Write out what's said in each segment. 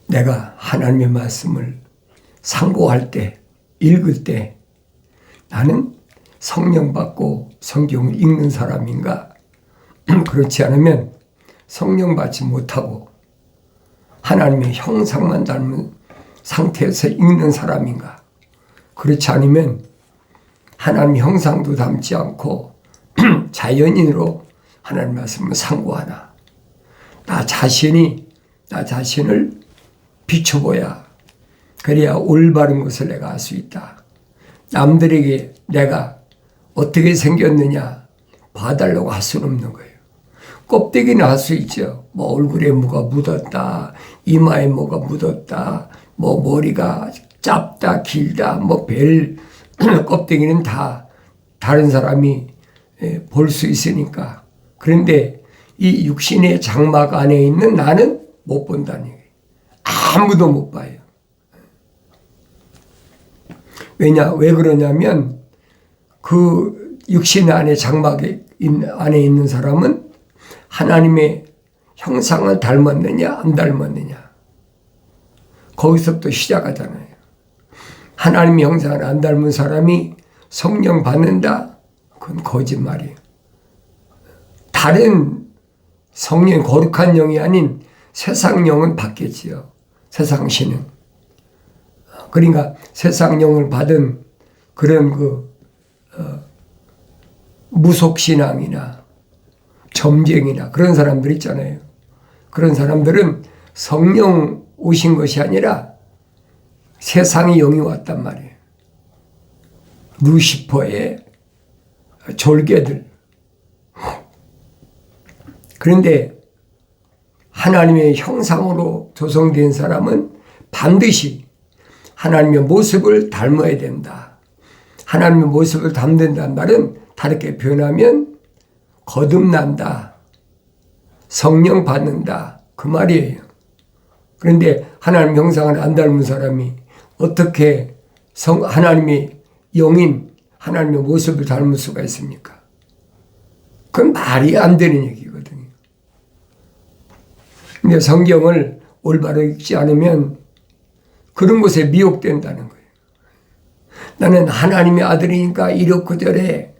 내가 하나님의 말씀을 상고할 때, 읽을 때 나는 성령 받고 성경을 읽는 사람인가? 그렇지 않으면 성령 받지 못하고 하나님의 형상만 닮은 상태에서 읽는 사람인가? 그렇지 않으면 하나님 형상도 닮지 않고 자연인으로 하나님 말씀을 상고하나? 나 자신을 비춰보야 그래야 올바른 것을 내가 알 수 있다. 남들에게 내가 어떻게 생겼느냐 봐달라고 할 수는 없는 거예요. 껍데기는 할 수 있죠. 뭐 얼굴에 뭐가 묻었다, 이마에 뭐가 묻었다, 뭐 머리가 짧다, 길다, 뭐 별 껍데기는 다 다른 사람이 볼 수 있으니까. 그런데 이 육신의 장막 안에 있는 나는 못 본다는 거예요. 아무도 못 봐요. 왜 그러냐면 그 육신 안에 장막 안에 있는 사람은 하나님의 형상을 닮았느냐 안 닮았느냐 거기서부터 시작하잖아요. 하나님의 형상을 안 닮은 사람이 성령 받는다? 그건 거짓말이에요. 다른 성령, 거룩한 영이 아닌 세상 영은 받겠지요. 세상 신은. 그러니까 세상 영을 받은 그런 무속신앙이나 점쟁이나 그런 사람들 있잖아요. 그런 사람들은 성령 오신 것이 아니라 세상의 영이 왔단 말이에요. 루시퍼의 졸개들. 그런데 하나님의 형상으로 조성된 사람은 반드시 하나님의 모습을 닮아야 된다. 하나님의 모습을 닮는다는 말은 다르게 표현하면 거듭난다. 성령 받는다. 그 말이에요. 그런데 하나님 형상을 안 닮은 사람이 어떻게 하나님의 영인 하나님의 모습을 닮을 수가 있습니까? 그건 말이 안 되는 얘기거든요. 근데 성경을 올바로 읽지 않으면 그런 것에 미혹된다는 거예요. 나는 하나님의 아들이니까 이렇고 저래.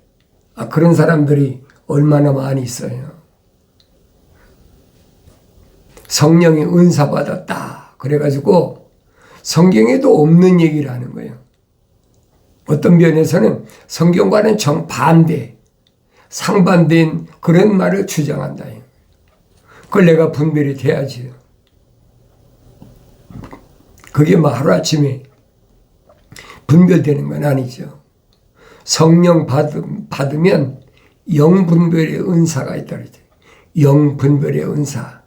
그런 사람들이 얼마나 많이 있어요. 성령의 은사 받았다. 그래가지고 성경에도 없는 얘기를 하는 거예요. 어떤 면에서는 성경과는 정반대, 상반된 그런 말을 주장한다. 그걸 내가 분별이 돼야지요. 그게 뭐 하루아침에 분별되는 건 아니죠. 성령 받으면 영분별의 은사가 있다 그러죠. 영분별의 은사.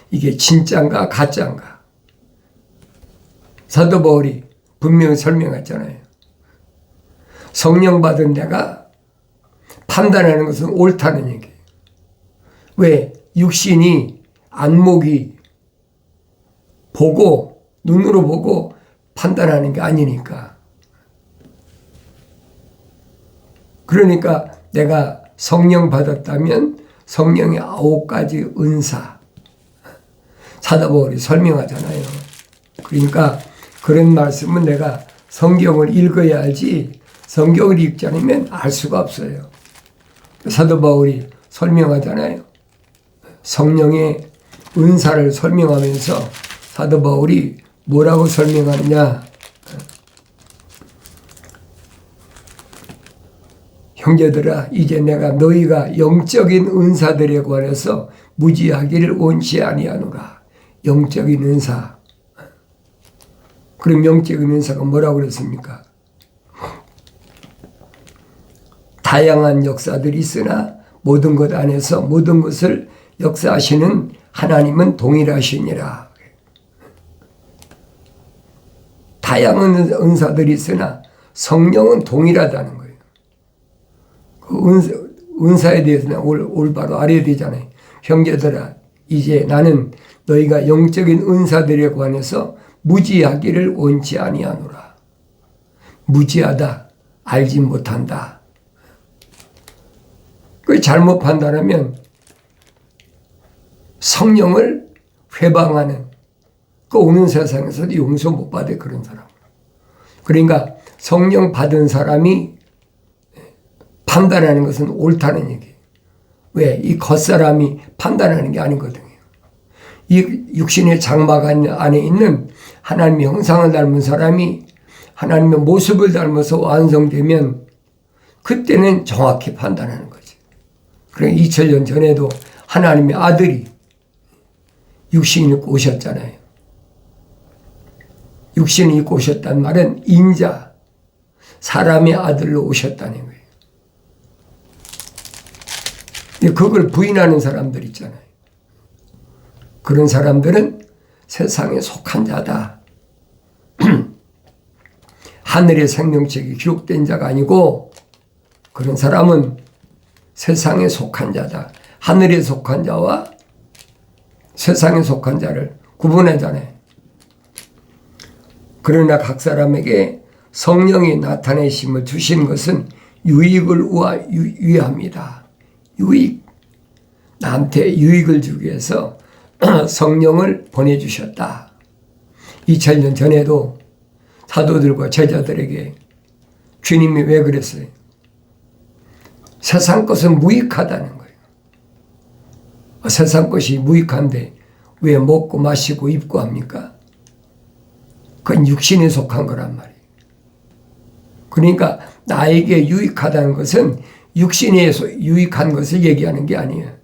이게 진짜인가 가짜인가. 사도 바울이 분명히 설명했잖아요. 성령 받은 내가 판단하는 것은 옳다는 얘기예요. 왜? 육신이 안목이 보고 눈으로 보고 판단하는 게 아니니까. 그러니까 내가 성령 받았다면 성령의 9가지 은사 사도 바울이 설명하잖아요. 그러니까 그런 말씀은 내가 성경을 읽어야 알지 성경을 읽지 않으면 알 수가 없어요. 사도 바울이 설명하잖아요. 성령의 은사를 설명하면서 사도 바울이 뭐라고 설명하느냐. 형제들아 이제 내가 너희가 영적인 은사들에 관해서 무지하기를 원치 아니하노라. 영적인 은사. 그럼 영적인 은사가 뭐라고 그랬습니까? 다양한 역사들이 있으나 모든 것 안에서 모든 것을 역사하시는 하나님은 동일하시니라. 다양한 은사들이 있으나 성령은 동일하다는 거예요. 그 은사에 대해서는 올바로 알아야 되잖아요. 형제들아 이제 나는 너희가 영적인 은사들에 관해서 무지하기를 원치 아니하노라. 무지하다. 알지 못한다. 그 잘못 판단하면 성령을 회방하는 그 오는 세상에서도 용서 못 받아, 그런 사람. 그러니까 성령 받은 사람이 판단하는 것은 옳다는 얘기예요. 왜? 이 겉사람이 판단하는 게 아니거든요. 이 육신의 장막 안에 있는 하나님의 형상을 닮은 사람이 하나님의 모습을 닮아서 완성되면 그때는 정확히 판단하는 거지. 그러니까 2000년 전에도 하나님의 아들이 육신을 입고 오셨잖아요. 육신을 입고 오셨단 말은 인자, 사람의 아들로 오셨다는 거예요. 그걸 부인하는 사람들 있잖아요. 그런 사람들은 세상에 속한 자다. 하늘의 생명책이 기록된 자가 아니고 그런 사람은 세상에 속한 자다. 하늘에 속한 자와 세상에 속한 자를 구분하잖아요. 그러나 각 사람에게 성령이 나타내심을 주신 것은 유익을 위함이다. 유익. 나한테 유익을 주기 위해서 성령을 보내주셨다. 2000년 전에도 사도들과 제자들에게 주님이 왜 그랬어요? 세상 것은 무익하다는 거예요. 세상 것이 무익한데 왜 먹고 마시고 입고 합니까? 그건 육신에 속한 거란 말이에요. 그러니까 나에게 유익하다는 것은 육신에 유익한 것을 얘기하는 게 아니에요.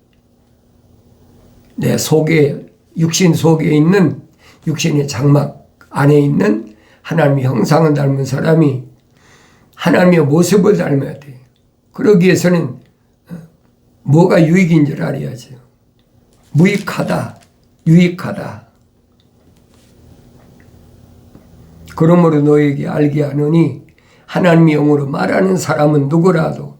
내 속에, 육신 속에 있는, 육신의 장막 안에 있는 하나님의 형상을 닮은 사람이 하나님의 모습을 닮아야 돼요. 그러기 위해서는 뭐가 유익인지를 알아야죠. 무익하다, 유익하다. 그러므로 너에게 알게 하노니 하나님의 영으로 말하는 사람은 누구라도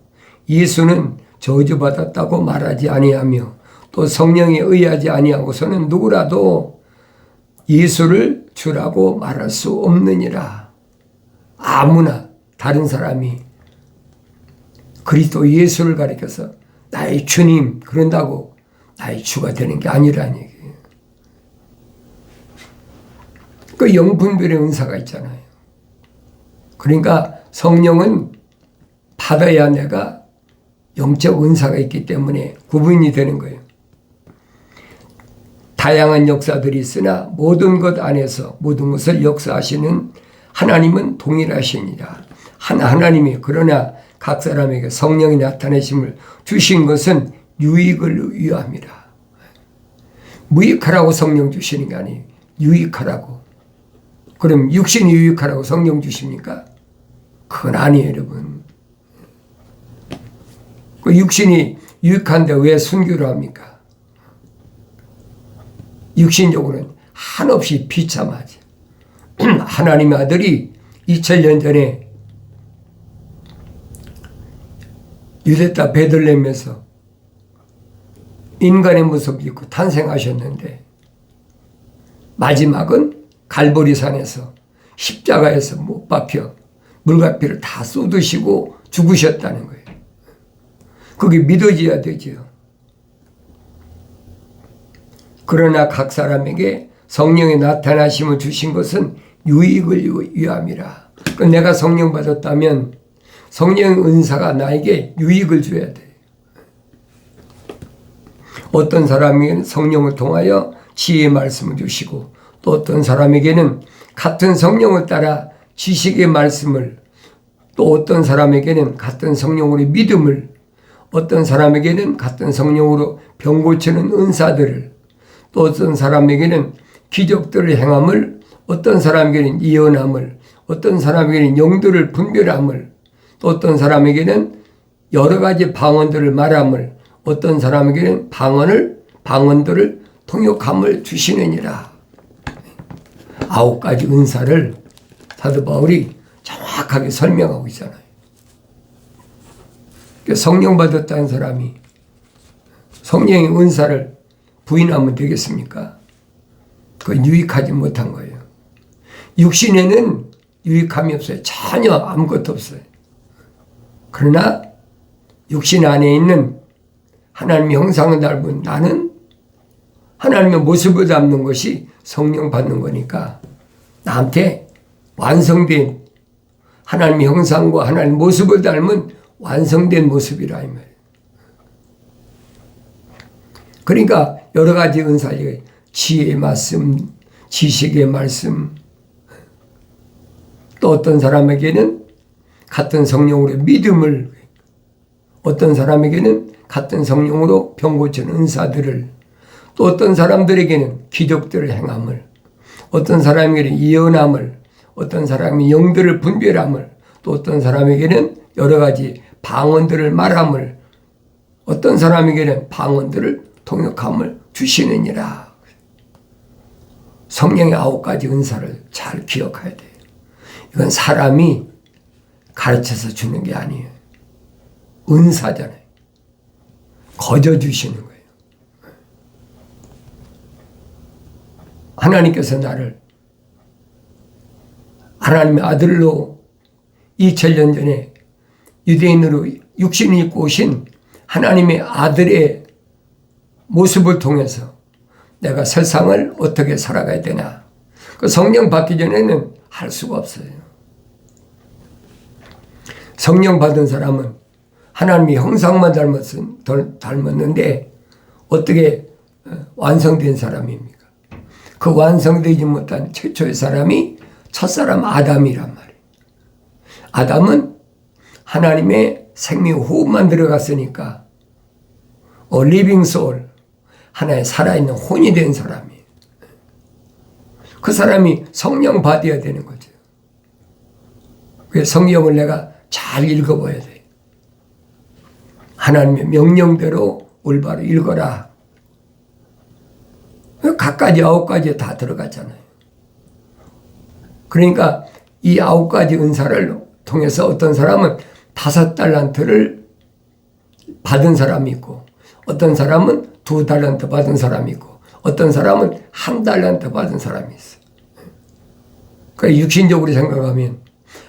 예수는 저주받았다고 말하지 아니하며 또 성령에 의하지 아니하고서는 누구라도 예수를 주라고 말할 수 없느니라. 아무나 다른 사람이 그리스도 예수를 가리켜서 나의 주님 그런다고 나의 주가 되는 게 아니라는 얘기예요. 그 영분별의 은사가 있잖아요. 그러니까 성령은 받아야 내가 영적 은사가 있기 때문에 구분이 되는 거예요. 다양한 역사들이 있으나 모든 것 안에서 모든 것을 역사하시는 하나님은 동일하시니라. 하나님이 그러나 각 사람에게 성령이 나타내심을 주신 것은 유익을 위함이라. 무익하라고 성령 주시는 게 아니에요. 유익하라고. 그럼 육신이 유익하라고 성령 주십니까? 그건 아니에요, 여러분. 그 육신이 유익한데 왜 순교를 합니까? 육신적으로는 한없이 비참하죠. 하나님의 아들이 2000년 전에 유대 땅 베들레헴에서 인간의 모습을 입고 탄생하셨는데 마지막은 갈보리산에서 십자가에서 못 박혀 물과 피를 다 쏟으시고 죽으셨다는 거예요. 그게 믿어져야 되죠. 그러나 각 사람에게 성령의 나타나심을 주신 것은 유익을 위함이라. 내가 성령 받았다면 성령의 은사가 나에게 유익을 줘야 돼. 어떤 사람에게는 성령을 통하여 지혜의 말씀을 주시고 또 어떤 사람에게는 같은 성령을 따라 지식의 말씀을, 또 어떤 사람에게는 같은 성령으로 믿음을, 어떤 사람에게는 같은 성령으로 병 고치는 은사들을, 또 어떤 사람에게는 기적들을 행함을, 어떤 사람에게는 예언함을, 어떤 사람에게는 영들을 분별함을, 또 어떤 사람에게는 여러 가지 방언들을 말함을, 어떤 사람에게는 방언들을 통역함을 주시느니라. 9가지 은사를 사도 바울이 정확하게 설명하고 있잖아요. 성령 받았다는 사람이 성령의 은사를 부인하면 되겠습니까? 그건 유익하지 못한 거예요. 육신에는 유익함이 없어요. 전혀 아무것도 없어요. 그러나 육신 안에 있는 하나님의 형상을 닮은 나는 하나님의 모습을 담는 것이 성령 받는 거니까 나한테 완성된 하나님의 형상과 하나님의 모습을 닮은 완성된 모습이라 이 말이에요. 그러니까 여러 가지 은사, 지혜의 말씀, 지식의 말씀, 또 어떤 사람에게는 같은 성령으로 믿음을, 어떤 사람에게는 같은 성령으로 병 고치는 은사들을, 또 어떤 사람들에게는 기적들을 행함을, 어떤 사람에게는 예언함을, 어떤 사람이 영들을 분별함을, 또 어떤 사람에게는 여러 가지 방언들을 말함을, 어떤 사람에게는 방언들을 통역함을 주시느니라. 성령의 9가지 은사를 잘 기억해야 돼요. 이건 사람이 가르쳐서 주는 게 아니에요. 은사잖아요. 거저 주시는 거예요. 하나님께서 나를 하나님의 아들로 2000년 전에 유대인으로 육신을 입고 오신 하나님의 아들의 모습을 통해서 내가 세상을 어떻게 살아가야 되나. 그 성령 받기 전에는 할 수가 없어요. 성령 받은 사람은 하나님의 형상만 닮았는데 어떻게 완성된 사람입니까? 그 완성되지 못한 최초의 사람이 첫사람 아담이란 말이에요. 아담은 하나님의 생명 호흡만 들어갔으니까 리빙 소울, 하나의 살아있는 혼이 된 사람이에요. 그 사람이 성령 받아야 되는 거죠. 그래서 성경을 내가 잘 읽어봐야 돼요. 하나님의 명령대로 올바로 읽어라. 각가지 9가지 다 들어갔잖아요. 그러니까 이 9가지 은사를 통해서 어떤 사람은 5달란트를 받은 사람이 있고, 어떤 사람은 2달란트 받은 사람이 있고, 어떤 사람은 1달란트 받은 사람이 있어요. 그러니까 육신적으로 생각하면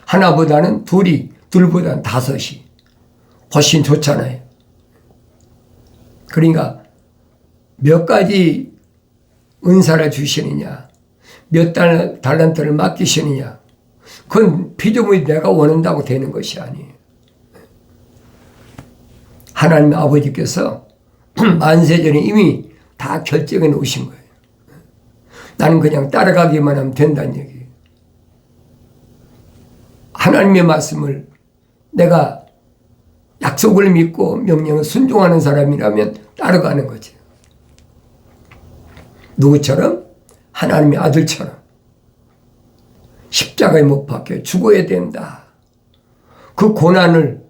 하나보다는 둘보다는 5이 훨씬 좋잖아요. 그러니까 몇 가지 은사를 주시느냐, 몇 달란트를 맡기시느냐, 그건 피조물이 내가 원한다고 되는 것이 아니에요. 하나님 아버지께서 만세전에 이미 다 결정해 놓으신 거예요. 나는 그냥 따라가기만 하면 된다는 얘기예요. 하나님의 말씀을 내가 약속을 믿고 명령을 순종하는 사람이라면 따라가는 거죠. 누구처럼? 하나님의 아들처럼 십자가에 못 박혀 죽어야 된다. 그 고난을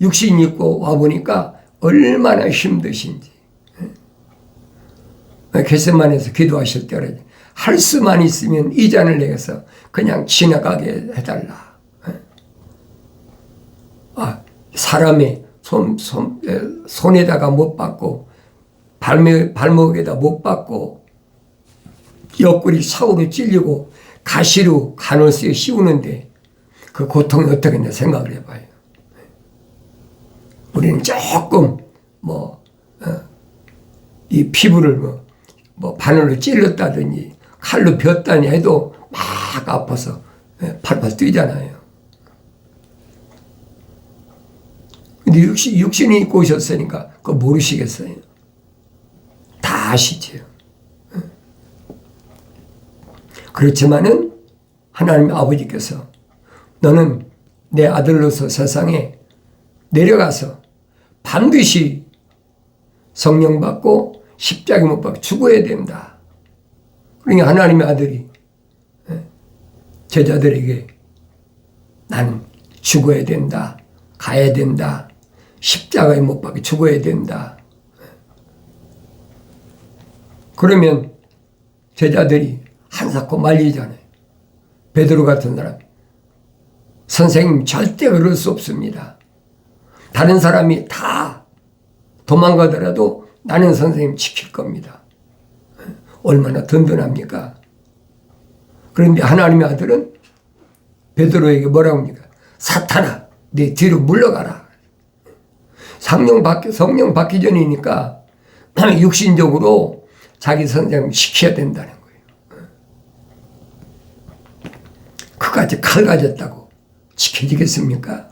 육신 입고 와보니까 얼마나 힘드신지. 겟세마네에서 기도하실 때 할 수만 있으면 이 잔을 내게서 그냥 지나가게 해달라. 사람의 손에다가 못 받고 발목에다 못 받고 옆구리 사우로 찔리고 가시로 간을 씌우는데 그 고통이 어떻게 했나 생각을 해봐요. 우리는 조금 이 피부를 바늘로 찔렀다든지 칼로 벼었다니 해도 막 아파서 팔팔 뛰잖아요. 근데 육신이 입고 오셨으니까 그거 모르시겠어요? 다 아시죠. 그렇지만은 하나님 아버지께서 너는 내 아들로서 세상에 내려가서 반드시 성령 받고 십자가 못 박고 죽어야 된다. 그러니까 하나님의 아들이 제자들에게 나는 죽어야 된다. 가야 된다. 십자가에 못 박혀 죽어야 된다. 그러면 제자들이 한사코 말리잖아요. 베드로 같은 사람. 선생님 절대 그럴 수 없습니다. 다른 사람이 다 도망가더라도 나는 선생님 지킬 겁니다. 얼마나 든든합니까? 그런데 하나님의 아들은 베드로에게 뭐라고 합니까? 사탄아, 내 뒤로 물러가라. 성령 받기 전이니까 육신적으로 자기 선생님 시켜야 된다는 거예요. 그까지 칼 가졌다고 지켜지겠습니까?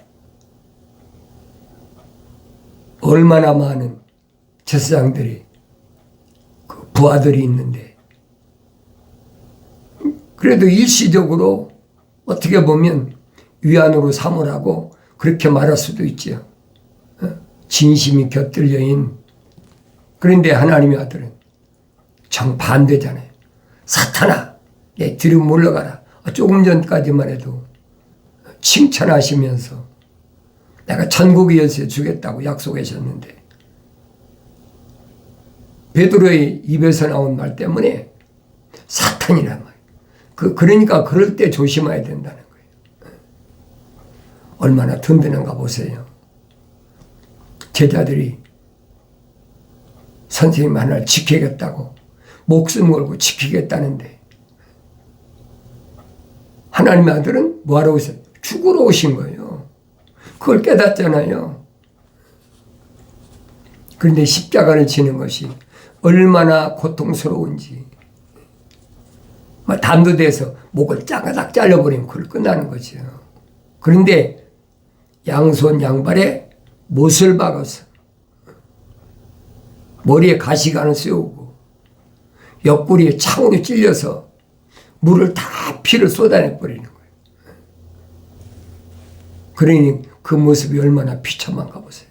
얼마나 많은 제사장들이 그 부하들이 있는데, 그래도 일시적으로 어떻게 보면 위안으로 삼으라고 그렇게 말할 수도 있죠. 진심이 곁들여인. 그런데 하나님의 아들은 정반대잖아요. 사탄아, 내 뒤로 물러가라. 조금 전까지만 해도 칭찬하시면서 내가 천국의 열쇠 주겠다고 약속하셨는데, 베드로의 입에서 나온 말 때문에 사탄이란 말이에요. 그러니까 그럴 때 조심해야 된다는 거예요. 얼마나 든든한가 보세요. 제자들이 선생님 하나를 지키겠다고 목숨 걸고 지키겠다는데, 하나님의 아들은 뭐하러 오세요? 죽으러 오신 거예요. 그걸 깨닫잖아요. 그런데 십자가를 지는 것이 얼마나 고통스러운지, 단도대에서 목을 짜가닥 잘라버리면 그걸 끝나는 거죠. 그런데 양손 양발에 못을 박아서 머리에 가시관을 씌우고 옆구리에 창으로 찔려서 물을 다 피를 쏟아내버리는 거예요. 그러니 그 모습이 얼마나 비참한가 보세요.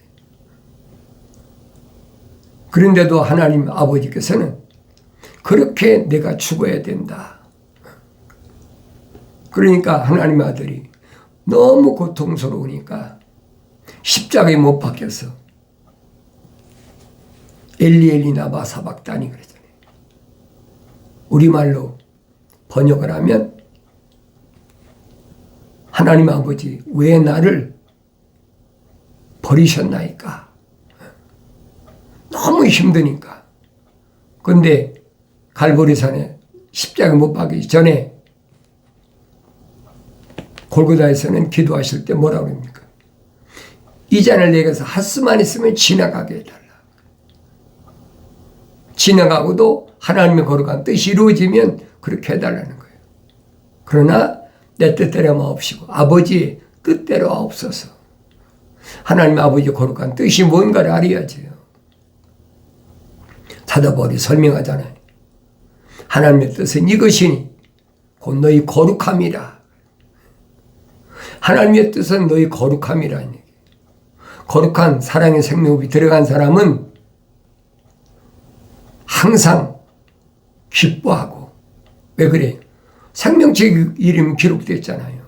그런데도 하나님 아버지께서는 그렇게 내가 죽어야 된다. 그러니까 하나님의 아들이 너무 고통스러우니까 십자가에 못 박혀서 엘리 엘리 나마 사박다니 그랬잖아요. 우리말로 번역을 하면 하나님 아버지 왜 나를 버리셨나이까? 너무 힘드니까. 그런데 갈보리산에 십자가에 못 박히기 전에 골고다에서는 기도하실 때 뭐라고 합니까? 이 잔을 내게서 핫수만 있으면 지나가게 해달라. 지나가고도 하나님의 거룩한 뜻이 이루어지면 그렇게 해달라는 거예요. 그러나 내 뜻대로 마옵시고 아버지의 뜻대로 하옵소서. 하나님 아버지의 거룩한 뜻이 뭔가를 알아야지요. 사도바울이 설명하잖아요. 하나님의 뜻은 이것이니 곧 너희 거룩함이라. 하나님의 뜻은 너희 거룩함이라는 얘기예요. 거룩한 사랑의 생명이 들어간 사람은 항상 기뻐하고, 왜 그래? 생명책 이름 기록되어 있잖아요.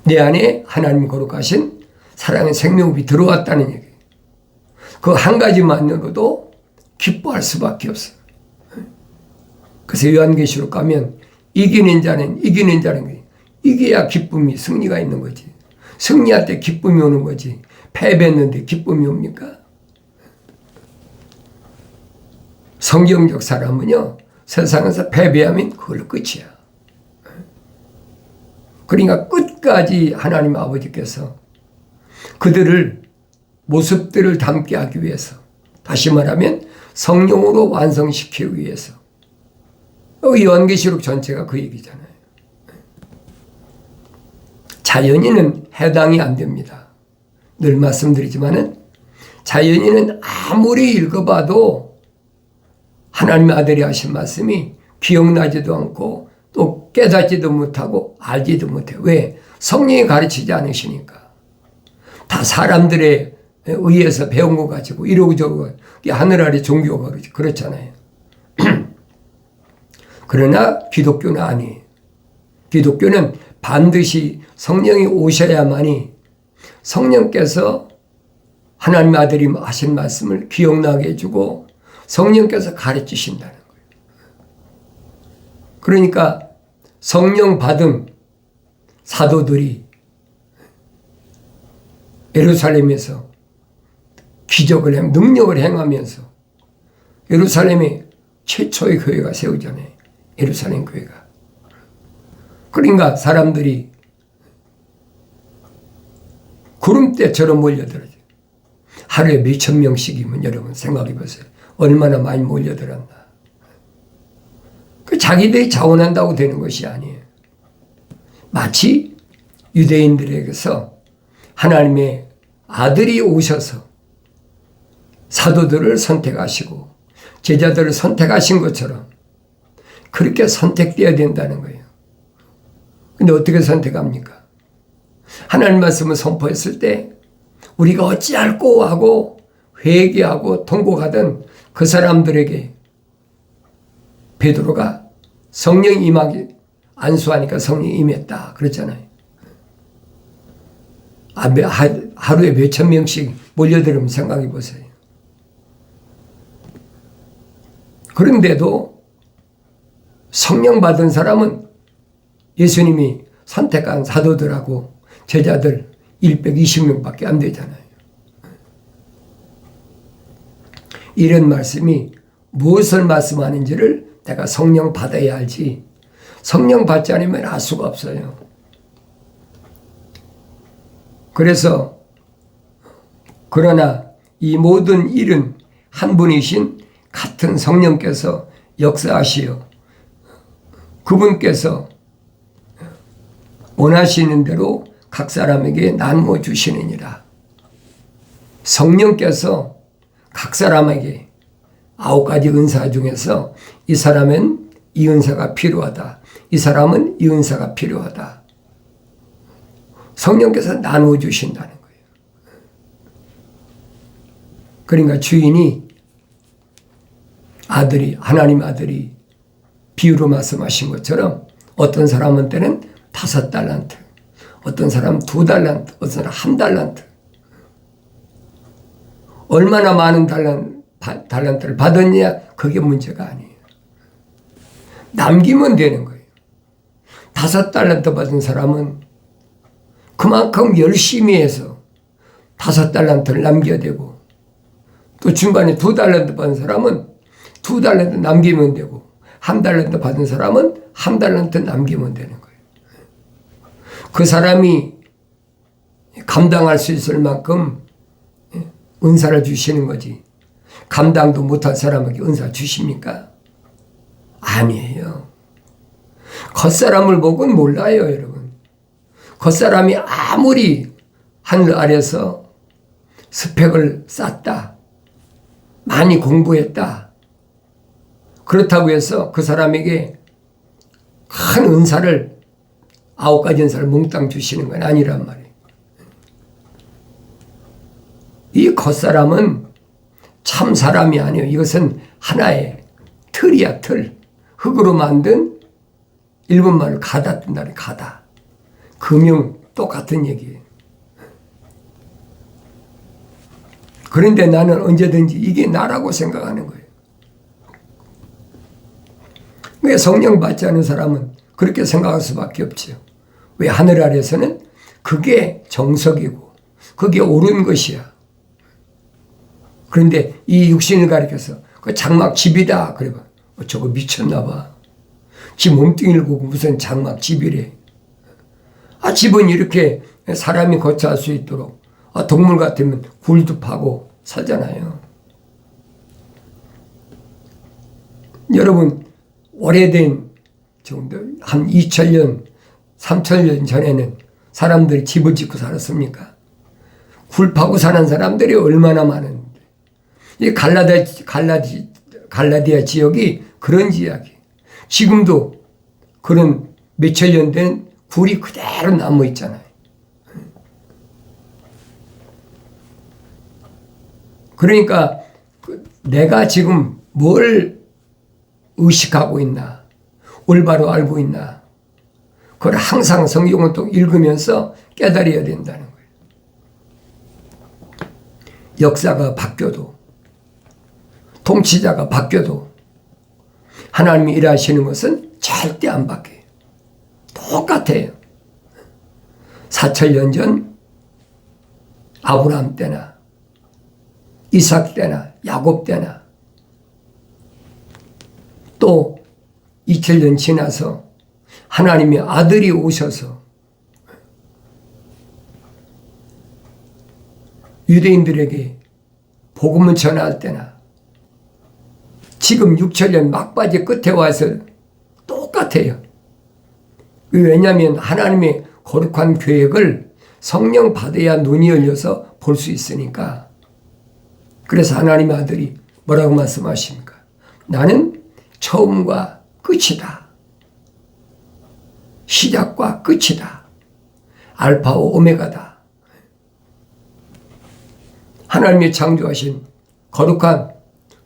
내 안에 하나님 거룩하신 사랑의 생명이 들어왔다는 얘기예요. 그 한 가지만으로도 기뻐할 수밖에 없어요. 그래서 요한계시록 가면 이기는 자는 거예요. 이겨야 기쁨이, 승리가 있는 거지. 승리할 때 기쁨이 오는 거지. 패배했는데 기쁨이 옵니까? 성경적 사람은요, 세상에서 패배하면 그걸로 끝이야. 그러니까 끝까지 하나님 아버지께서 그들을, 모습들을 담게 하기 위해서, 다시 말하면 성령으로 완성시키기 위해서, 요한계시록 전체가 그 얘기잖아요. 자연인은 해당이 안 됩니다. 늘 말씀드리지만은 자연인은 아무리 읽어봐도 하나님의 아들이 하신 말씀이 기억나지도 않고 또 깨닫지도 못하고 알지도 못해요. 왜? 성령이 가르치지 않으시니까. 다 사람들에 의해서 배운 거 가지고 이러고 저러고 하늘 아래 종교가 그렇잖아요. 그러나 기독교는 아니에요. 기독교는 반드시 성령이 오셔야만이 성령께서 하나님의 아들이 하신 말씀을 기억나게 해주고 성령께서 가르치신다는 거예요. 그러니까 성령 받은 사도들이 예루살렘에서 기적을 능력을 행하면서 예루살렘에 최초의 교회가 세우잖아요. 예루살렘 교회가. 그러니까 사람들이 구름대처럼 몰려들어요. 하루에 몇천 명씩이면 여러분 생각해 보세요. 얼마나 많이 몰려들었나. 그 자기들이 자원한다고 되는 것이 아니에요. 마치 유대인들에게서 하나님의 아들이 오셔서 사도들을 선택하시고 제자들을 선택하신 것처럼 그렇게 선택되어야 된다는 거예요. 근데 어떻게 선택합니까? 하나님 말씀을 선포했을 때 우리가 어찌할꼬 하고 회개하고 통곡하던 그 사람들에게 베드로가 성령 임하기 안수하니까 성령이 임했다 그랬잖아요. 하루에 몇천 명씩 몰려들으면 생각해 보세요. 그런데도 성령 받은 사람은 예수님이 선택한 사도들하고 제자들 120명밖에 안 되잖아요. 이런 말씀이 무엇을 말씀하는지를 내가 성령 받아야 알지 성령 받지 않으면 알 수가 없어요. 그래서 그러나 이 모든 일은 한 분이신 같은 성령께서 역사하시어 그분께서 원하시는 대로 각 사람에게 나누어 주시느니라. 성령께서 각 사람에게 9가지 은사 중에서 이 사람은 이 은사가 필요하다. 이 사람은 이 은사가 필요하다. 성령께서 나누어 주신다는 거예요. 그러니까 주인이 하나님 아들이 비유로 말씀하신 것처럼 어떤 사람한테는 5달란트, 어떤 사람은 2달란트, 어떤 사람은 1달란트. 얼마나 많은 달란트를 받았냐? 그게 문제가 아니에요. 남기면 되는 거예요. 5달란트 받은 사람은 그만큼 열심히 해서 5달란트를 남겨야 되고 또 중간에 2달란트 받은 사람은 2달란트 남기면 되고 1달란트 받은 사람은 1달란트 남기면 되는 거예요. 그 사람이 감당할 수 있을 만큼 은사를 주시는 거지. 감당도 못할 사람에게 은사 주십니까? 아니에요. 겉사람을 보고는 몰라요, 여러분. 겉사람이 아무리 하늘 아래서 스펙을 쌓다, 많이 공부했다, 그렇다고 해서 그 사람에게 큰 은사를 9가지 은사를 몽땅 주시는 건 아니란 말이에요. 이 겉사람은 참 사람이 아니에요. 이것은 하나의 틀이야, 틀. 흙으로 만든 일본말로 가다 뜬다는 가다. 금융 똑같은 얘기예요. 그런데 나는 언제든지 이게 나라고 생각하는 거예요. 왜 성령 받지 않은 사람은 그렇게 생각할 수밖에 없죠. 왜 하늘 아래서는 그게 정석이고 그게 옳은 것이야. 그런데 이 육신을 가리켜서 그 장막 집이다 그래 봐. 저거 미쳤나 봐. 지 몸뚱이를 보고 무슨 장막 집이래. 집은 이렇게 사람이 거처할 수 있도록 동물 같으면 굴도 파고 살잖아요. 여러분 오래된 정도 한 2000년 3000년 전에는 사람들이 집을 짓고 살았습니까? 굴 파고 사는 사람들이 얼마나 많은데. 이 갈라디아 지역이 그런 지역이에요. 지금도 그런 몇천 년 된 굴이 그대로 남아 있잖아요. 그러니까 내가 지금 뭘 의식하고 있나, 올바로 알고 있나, 그걸 항상 성경을 또 읽으면서 깨달아야 된다는 거예요. 역사가 바뀌어도, 통치자가 바뀌어도 하나님이 일하시는 것은 절대 안 바뀌어요. 똑같아요. 4000년 전 아브라함 때나 이삭 때나 야곱 때나 또 2000년 지나서 하나님의 아들이 오셔서 유대인들에게 복음을 전할 때나 지금 6000년 막바지 끝에 와서 똑같아요. 왜냐하면 하나님의 거룩한 계획을 성령 받아야 눈이 열려서 볼 수 있으니까. 그래서 하나님의 아들이 뭐라고 말씀하십니까? 나는 처음과 끝이다. 시작과 끝이다. 알파와 오메가다. 하나님이 창조하신 거룩한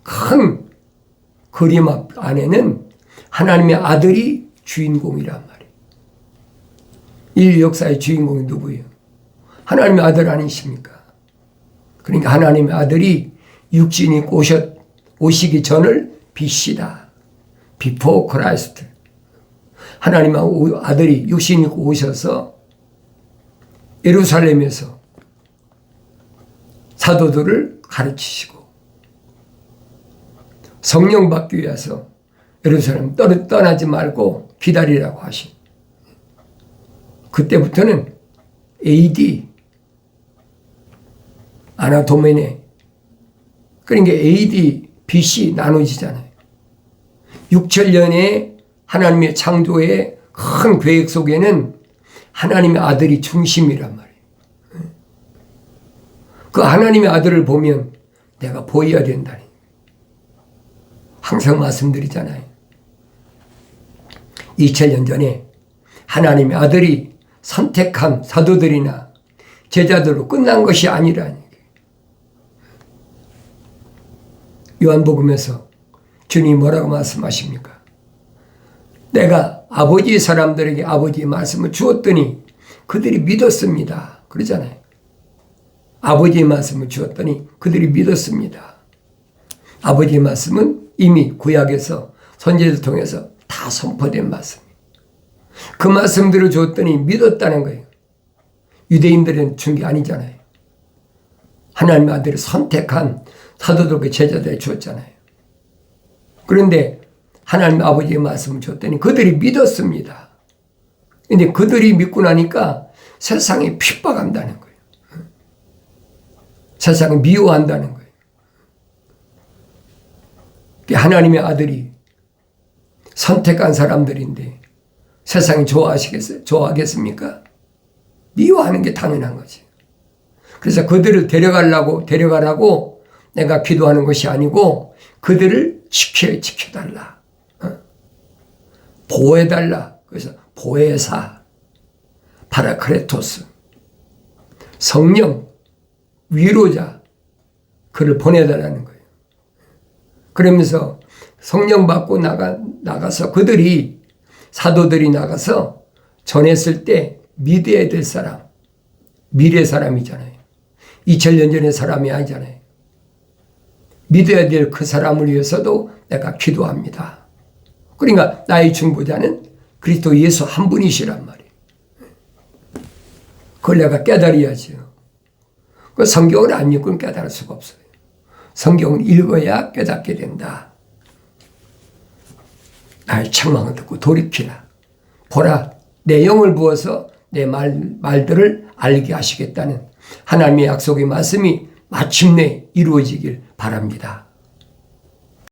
큰 그림 안에는 하나님의 아들이 주인공이란 말이에요. 이 역사의 주인공이 누구예요? 하나님의 아들 아니십니까? 그러니까 하나님의 아들이 육신이 오시기 전을 BC다. Before Christ. 하나님의 아들이 육신이 오셔서 예루살렘에서 사도들을 가르치시고 성령 받기 위해서 예루살렘 떠나지 말고 기다리라고 하신. 그때부터는 AD 아나토메네, 그러니까 AD, BC 나눠지잖아요. 6천년의 하나님의 창조의 큰 계획 속에는 하나님의 아들이 중심이란 말이에요. 그 하나님의 아들을 보면 내가 보여야 된다니. 항상 말씀드리잖아요. 2000년 전에 하나님의 아들이 선택한 사도들이나 제자들로 끝난 것이 아니라니. 요한복음에서 주님이 뭐라고 말씀하십니까? 내가 아버지의 사람들에게 아버지의 말씀을 주었더니 그들이 믿었습니다. 그러잖아요. 아버지의 말씀을 주었더니 그들이 믿었습니다. 아버지의 말씀은 이미 구약에서 선지자를 통해서 다 선포된 말씀이에요. 그 말씀들을 주었더니 믿었다는 거예요. 유대인들은 준 게 아니잖아요. 하나님의 아들을 선택한 사도들과 제자들에 주었잖아요. 그런데 하나님 아버지의 말씀을 줬더니 그들이 믿었습니다. 그런데 그들이 믿고 나니까 세상이 핍박한다는 거예요. 세상이 미워한다는 거예요. 하나님의 아들이 선택한 사람들인데 세상이 좋아하겠습니까? 미워하는 게 당연한 거지. 그래서 그들을 데려가라고 내가 기도하는 것이 아니고 그들을 지켜달라. 보호해달라. 그래서 보혜사, 파라크레토스, 성령, 위로자, 그를 보내달라는 거예요. 그러면서 성령 받고 나가서 그들이 사도들이 나가서 전했을 때 믿어야 될 사람, 미래 사람이잖아요. 2000년 전의 사람이 아니잖아요. 믿어야 될 그 사람을 위해서도 내가 기도합니다. 그러니까 나의 중보자는 그리스도 예수 한 분이시란 말이에요. 그걸 내가 깨달아야지요. 그 성경을 안 읽고는 깨달을 수가 없어요. 성경을 읽어야 깨닫게 된다. 나의 책망을 듣고 돌이키라. 보라, 내 영을 부어서 내 말들을 알게 하시겠다는 하나님의 약속의 말씀이 마침내 이루어지길 바랍니다.